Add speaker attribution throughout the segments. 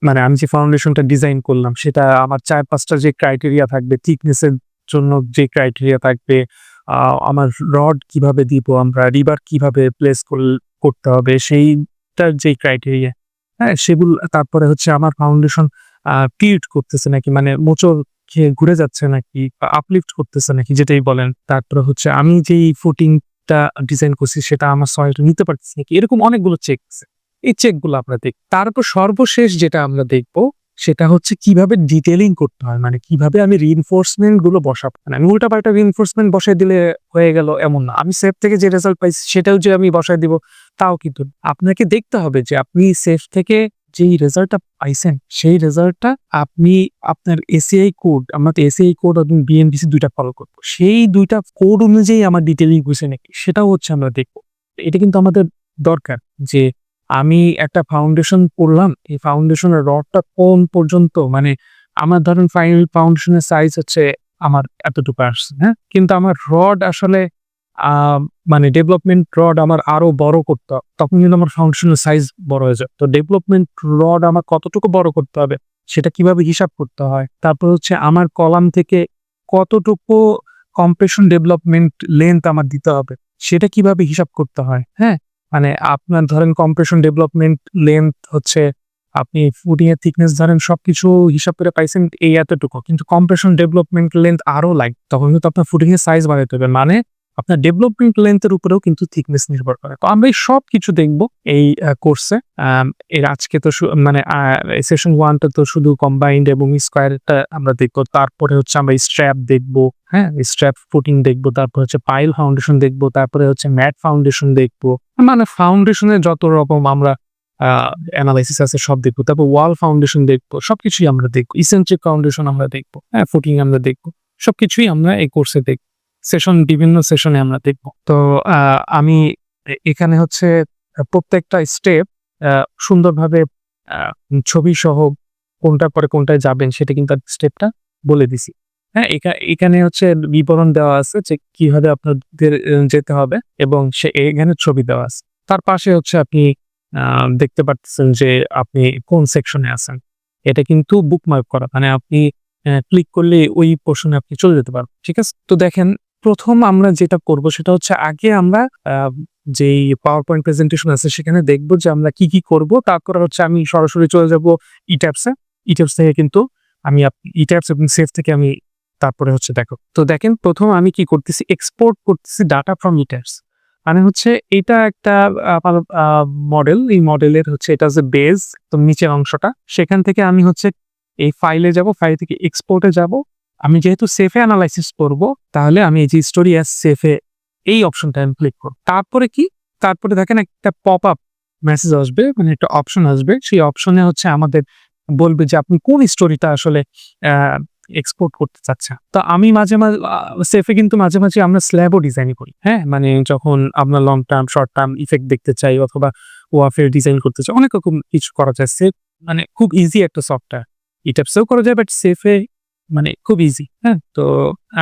Speaker 1: মানে আমি যে ফাউন্ডেশনটা ডিজাইন করলাম সেটা আমার ৪-৫টা যে ক্রাইটেরিয়া থাকবে, থিকনেসের জন্য যে ক্রাইটেরিয়া থাকবে, আমার রড কিভাবে দিব আমরা, রিবার কিভাবে প্লেস করতে হবে সেইটার যে ক্রাইটেরিয়া, হ্যাঁ? সেগুলো তারপরে হচ্ছে আমার ফাউন্ডেশন টিল্ট করতেছে নাকি, মানে মোচড় খেয়ে ঘুরে যাচ্ছে নাকি বা আপলিফট করতেছে নাকি যেটাই বলেন। তারপরে হচ্ছে আমি যেই ফুটিংটা ডিজাইন করছি সেটা আমার সয়েলটা নিতে পারতেছে নাকি। এরকম অনেকগুলো চেক আছে। এই চেকগুলো আমরা দেখব। তারপর সর্বশেষ যেটা আমরা দেখব সেটা হচ্ছে কিভাবে ডিটেইলিং করতে হয়। মানে কিভাবে আমি রিইনফোর্সমেন্ট গুলো বসাবো। মানে আমি উল্টাপাল্টা রিইনফোর্সমেন্ট বসায় দিলে হয়ে গেল এমন না। আমি সেফ থেকে যে রেজাল্ট পাইছি সেটাও যে আমি বসায় দিব তাও কিন্তু না। আপনাকে দেখতে হবে যে আপনি সেফ থেকে যেই রেজাল্টটা পাইছেন সেই রেজাল্টটা আপনি আপনার এসিআই কোড, আমরা তো এসিআই কোড এবং বিএনবিসি ২ টা ফলো করব। সেই ২ টা কোড অনুযায়ী আমার ডিটেইলিং হইছে নাকি সেটাও হচ্ছে আমরা দেখব। এটা কিন্তু আমাদের দরকার যে আমি একটা ফাউন্ডেশন করলাম, এই ফাউন্ডেশনের রডটা কোন পর্যন্ত, মানে আমার ধরেন ফাইনাল ফাউন্ডেশনের সাইজ হচ্ছে আমার এতটুকু আসছে, হ্যাঁ? কিন্তু আমার রড আসলে আ মানে ডেভেলপমেন্ট রড আমার আরো বড় করতে হবে। তখন কিন্তু আমার ফাউন্ডেশনের সাইজ বড় হয়ে যায়। তো ডেভেলপমেন্ট রড আমার কতটুকু বড় করতে হবে সেটা কিভাবে হিসাব করতে হয়। তারপর হচ্ছে আমার কলাম থেকে কতটুকু কম্প্রেশন ডেভেলপমেন্ট লেন্থ আমার দিতে হবে সেটা কিভাবে হিসাব করতে হয়, হ্যাঁ? মানে আপনার ধরেন কম্প্রেশন ডেভেলপমেন্ট লেন্থ হচ্ছে আপনি ফুটিং এর থিকনেস ধরেন সবকিছু হিসাব করে পাইছেন এই এতটুকু। কিন্তু কম্প্রেশন ডেভেলপমেন্ট লেন্থ আরো লাগবে। তখন কিন্তু আপনার ফুটিং এর সাইজ বাড়াইতে হবে। মানে আপনার ডেভেলপমেন্ট লেন্থ এর উপরেও কিন্তু থিকনেস নির্ভর করে। তো আমরা এই সবকিছু দেখব এই কোর্সে। এর আজকে তো মানে সেশন 1 টা তো শুধু কম্বাইন্ড এবং স্কয়ারটা আমরা দেখব। তারপরে হচ্ছে আমরা স্ট্র্যাপ দেখব, হ্যাঁ? স্ট্র্যাপ ফুটিং দেখব। তারপর হচ্ছে পাইল ফাউন্ডেশন দেখব। তারপরে হচ্ছে ম্যাট ফাউন্ডেশন দেখব। মানে ফাউন্ডেশনের যত রকম আমরা আ এনালাইসিস আছে সব দেখব। তারপর ওয়াল ফাউন্ডেশন দেখব। সবকিছুই আমরা দেখব। ইসেন্ট্রিক ফাউন্ডেশন আমরা দেখব। হ্যাঁ? ফুটিং আমরা দেখব। সবকিছুই আমরা এই কোর্সে দেখব। বিভিন্ন সেশনে আমরা দেখব। তো আ আমি এখানে হচ্ছে প্রত্যেকটা স্টেপ আ সুন্দরভাবে আ ছবি সহ কোনটার পরে কোনটায় যাবেন সেটা কিন্তু স্টেপটা বলে দিছি। হ্যাঁ? এখানে হচ্ছে বিবরণ দেওয়া আছে যে কিভাবে আপনাদের যেতে হবে এবং এখানে ছবি দেওয়া আছে। তার পাশে হচ্ছে আপনি আ দেখতে পারতেছেন যে আপনি কোন সেকশনে আছেন। এটা কিন্তু বুকমার্ক করা। মানে আপনি ক্লিক করলে ওই পোরশনে আপনি চলে যেতে পারবেন। ঠিক আছে? তো দেখেন ১ম আমরা যেটা করব সেটা হচ্ছে আগে আমরা যেই পাওয়ার পয়েন্ট প্রেজেন্টেশন আছে সেখানে দেখব যে আমরা কি করব। তারপরে হচ্ছে আমি সরাসরি চলে যাব ইট্যাবস এ। ইট্যাবস থেকে কিন্তু আমি ইট্যাবস এবং সেভ থেকে আমি তারপরে হচ্ছে দেখো। তো দেখেন ১ম আমি কি করতেছি, এক্সপোর্ট করতেছি ডাটা ফ্রম ইট্যাবস। মানে হচ্ছে এটা একটা আমার মডেল। এই মডেলের হচ্ছে এটা হচ্ছে বেজ, তো নিচের অংশটা। সেখান থেকে আমি হচ্ছে এই ফাইলে যাব, ফাইল থেকে এক্সপোর্ট এ যাব। আমি যেহেতু সেফে এনালাইসিস করব, তাহলে আমি এই যে স্টোরি অ্যাজ সেফে এই অপশনটা আমি ক্লিক করব। তারপরে কি? তারপরে দেখেন একটা পপআপ মেসেজ আসবে, মানে একটা অপশন আসবে। সেই অপশনে হচ্ছে আমাদের বলবে যে আপনি কোন স্টোরিটা আসলে আ এক্সপোর্ট করতে চাচ্ছেন। তো আমি মাঝে সেফে কিন্তু মাঝে আমরা স্ল্যাবও ডিজাইন করি। হ্যাঁ? মানে যখন আমরা long term, short term effect দেখতে চাই অথবা ওয়াফের ডিজাইন করতে চাই, অনেক রকম কিছু করা যায়। সেফ মানে খুব ইজি একটা সফটওয়্যার। ইটাপসেও করা যায় বাট সেফে মানে খুব ইজি, হ্যাঁ? তো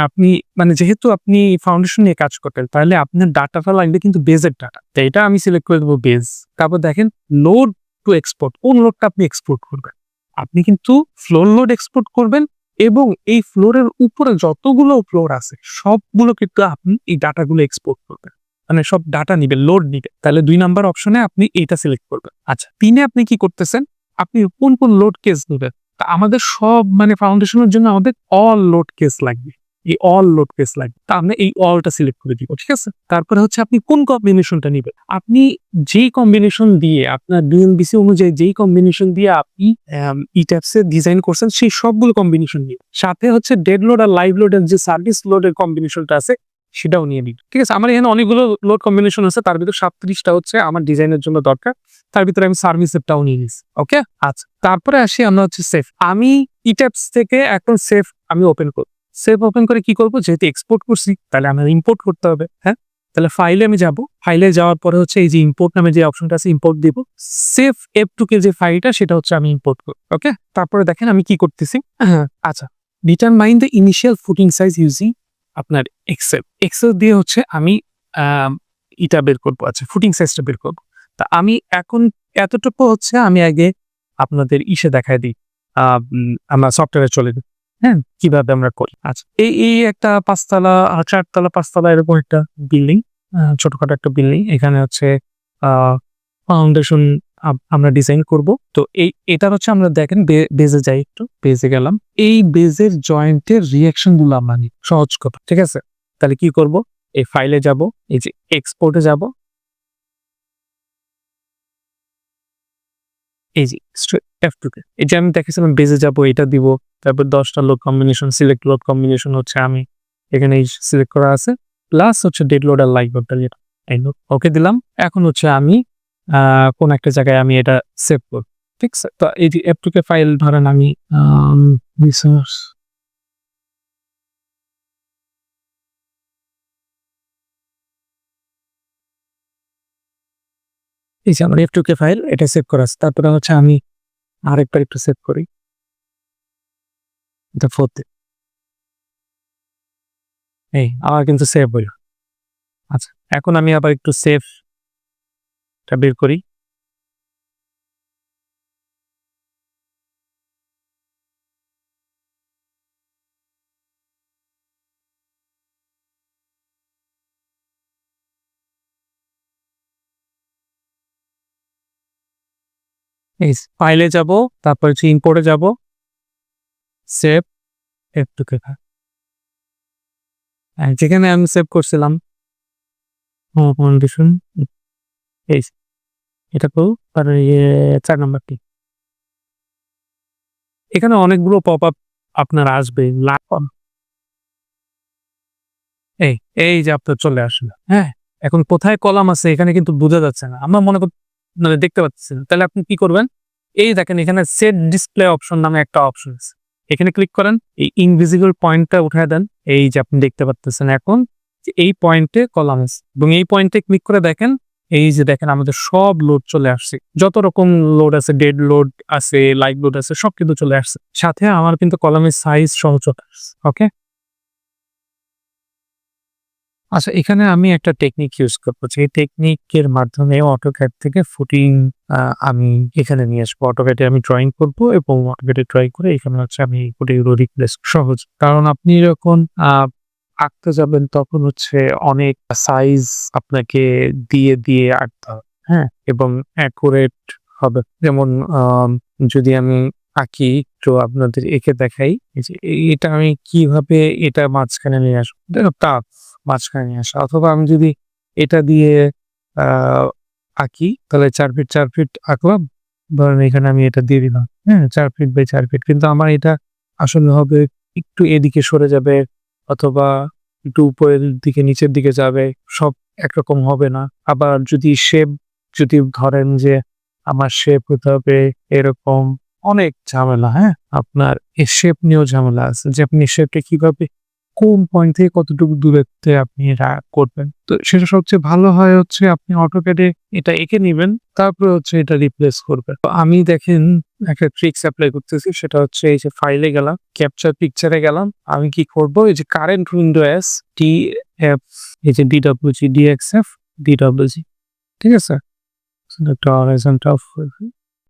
Speaker 1: আপনি মানে যেহেতু আপনি ফাউন্ডেশন নিয়ে কাজ করতেন, তাহলে আপনার ডাটাটা লাগবে কিন্তু বেজের ডাটা। তো এটা আমি সিলেক্ট করে দেবো বেজ। তারপর দেখেন লোড টু এক্সপোর্ট, কোন লোডটা আপনি এক্সপোর্ট করবেন। আপনি কিন্তু ফ্লোর লোড এক্সপোর্ট করবেন এবং এই ফ্লোরের উপরে যতগুলো ফ্লোর আছে সবগুলো কিন্তু আপনি এই ডাটাগুলো এক্সপোর্ট করবেন। মানে সব ডাটা নিবে, লোড নিবে। তাহলে ২ নাম্বার অপশনে আপনি এইটা সিলেক্ট করবেন। আচ্ছা, ৩ এ আপনি কি করতেছেন? আপনি কোন লোড কেস নিবেন? তা আমাদের সব মানে ফাউন্ডেশনের জন্য আমাদের অল লোড কেস লাগবে। এই অল লোড কেস লাগবে। তা আমরা এই অলটা সিলেক্ট করে দিব। ঠিক আছে? তারপরে হচ্ছে আপনি কোন কম্বিনেশনটা নিবেন। আপনি যেই কম্বিনেশন দিয়ে আপনার ডিএনবিসি অনুযায়ী যেই কম্বিনেশন দিয়ে আপনি ইট্যাবস এ ডিজাইন করছেন সেই সবগুলো কম্বিনেশন নিবেন। সাথে হচ্ছে ডেড লোড আর লাইভ লোডের যে সার্ভিস লোডের কম্বিনেশনটা আছে সেটাও নিয়ে নিন। ঠিক আছে? আমার এখানে অনেকগুলো লোড কম্বিনেশন আছে, তার ভিতর ৩৭ টা হচ্ছে আমার ডিজাইনের জন্য দরকার। তার ভিতরে আমি সার্ভিসেরটাও নিয়ে নিছি। ওকে? আচ্ছা। তারপরে আসি আমরা হচ্ছে সেফ। আমি ইট্যাবস থেকে এখন সেফ আমি ওপেন করব। সেফ ওপেন করে কি করব? যেহেতু এক্সপোর্ট করছি তাহলে আমার ইম্পোর্ট করতে হবে। হ্যাঁ? তাহলে ফাইলে আমি যাব। ফাইলে যাওয়ার পরে হচ্ছে এই যে ইম্পোর্ট নামে যে অপশনটা আছে ইম্পোর্ট দিব। সেফ F2 কে যে ফাইলটা সেটা হচ্ছে আমি ইম্পোর্ট করব। ওকে? তারপরে দেখেন আমি কি করতেছি। আচ্ছা। Determine the initial footing size using আপনার এক্সেল। এক্সেল দিয়ে হচ্ছে আমি আ ইটা বের করব। আচ্ছা, ফুটিং সাইজটা বের করব। তা আমি এখন এতটুকু হচ্ছে আমি আগে আপনাদের ইসে দেখায় দিই। আমরা সফটওয়্যারে চলে যাই। হ্যাঁ? কিভাবে আমরা করি। আচ্ছা। এই একটা ৫ তলা ৪ তলা ৫ তলা এরকম একটা বিল্ডিং। ছোটখাটো একটা বিল্ডিং। এখানে হচ্ছে আ ফাউন্ডেশন আমরা ডিজাইন করব। তো এটার হচ্ছে আমরা দেখেন বেজে যাই একটু। বেজে গেলাম। এই বেজের জয়েন্টের রিঅ্যাকশন গুলো আমরা নিই। সহজ কথা। ঠিক আছে? তাহলে কি করব? এই ফাইলে যাব, এই যে এক্সপোর্ট এ যাব। এই যে F2 তে। এই যে আমি দেখাইছিলাম বেজে যাব, এটা দিব। তারপর ১০ টা load combination, select load combination হচ্ছে আমি এখানে সিলেক্ট করা আছে। প্লাস হচ্ছে ডেড লোড আর লাইভ লোডটা যেটা। এই লোড ওকে দিলাম। এখন হচ্ছে আমি কোন একটা জায়গায় আমি এটা সেভ করব। ঠিক আছে? তো এই যে F2 ফাইল ধরেন আমি রিসোর্স এই যে আমার F2 ফাইল এটা সেভ করা আছে। তারপরে হচ্ছে আমি আরেকবার একটু সেভ করি। এটা 4 তে। এই আমার কিন্তু সেভ হইল। আচ্ছা, এখন আমি আবার একটু সেভটা বের করি। এই ফাইলে যাব, তারপর হচ্ছে ইম্পোর্টে যাব, সেভ F2 ফাইল। যেখানে আমি সেভ করছিলাম কন্ডিশন এই যে, এটা তো আর ৪ নাম্বারটি। এখানে অনেকগুলো পপআপ আপনার আসবে। এই, এই যে আপনার চলে আসলো। হ্যাঁ? এখন কোথায় কলাম আছে এখানে কিন্তু বোঝা যাচ্ছে না। আমরা মনে মানে দেখতে পাচ্ছি না। তাহলে আপনি কি করবেন? এই দেখেন এখানে সেট ডিসপ্লে অপশন নামে একটা অপশন আছে। এখানে ক্লিক করেন। এই ইনভিজিবল পয়েন্টটা উঠায় দেন। এই যে আপনি দেখতে পাচ্তেছেন এখন যে এই পয়েন্টে কলাম আছে এবং এই পয়েন্টে ক্লিক করে দেখেন, এই যে দেখেন আমাদের সব লোড চলে আসছে। যত রকম লোড আছে, ডেড লোড আছে, লাইভ লোড আছে সব কিন্তু চলে আসছে। সাথে আমার কিন্তু কলামের সাইজ সহ চলে আসছে। ওকে? আচ্ছা, এখানে আমি একটা টেকনিক ইউজ করব। যে টেকনিকের মাধ্যমে AutoCAD থেকে ফুটিং আ আমি এখানে নিয়ে আসবো। AutoCAD এ আমি ড্রইং করব এবং AutoCAD এ ড্রইং করে এখানে হচ্ছে আমি ফুটিংগুলো রিপ্লেস সহজ। কারণ আপনি যখন আঁকতে যাবেন তখন হচ্ছে অনেক সাইজ আপনাকে দিয়ে আঁকতে হবে। হ্যাঁ? এবং অ্যাকুরেট হবে। যেমন যদি আমি আঁকি তো আপনাদের এঁকে দেখাই। এই যে এটা আমি কিভাবে এটা মাঝখানে নিয়ে আসবো। এটা টাফ। মাঝখানে নিয়ে আসা। অথবা আমি যদি এটা দিয়ে আ আঁকি তাহলে ৪ ফিট ৪ ফিট আঁকলাম। ধরেন এখানে আমি এটা দিয়ে দিলাম। হ্যাঁ? ৪ ফিট বাই ৪ ফিট। কিন্তু আমার এটা আসলে হবে একটু এদিকে সরে যাবে অথবা একটু উপরের দিকে নিচের দিকে যাবে। সব একরকম হবে না। আবার যদি ধরেন যে আমার শেপ হতে হবে এরকম অনেক ঝামেলা, হ্যাঁ? আপনার এই শেপ নিয়েও ঝামেলা আছে যে আপনি শেপটা কিভাবে কোন পয়েন্ট থেকে কতটুকু দূরত্বে আপনি এটা করবেন। তো সেটা সবচেয়ে ভালো হয় হচ্ছে আপনি AutoCAD এ এটা এঁকে নিবেন। তারপরে হচ্ছে এটা রিপ্লেস করবেন। তো আমি দেখেন একটা ট্রিকস এপ্লাই করতেছি। সেটা হচ্ছে এই যে ফাইলে গেলাম, ক্যাপচার পিকচার এ গেলাম। আমি কি করব? এই যে কারেন্ট উইন্ডো এস DF এই যে DWG DXF DWG ঠিক আছে? একটা হরাইজন্টাল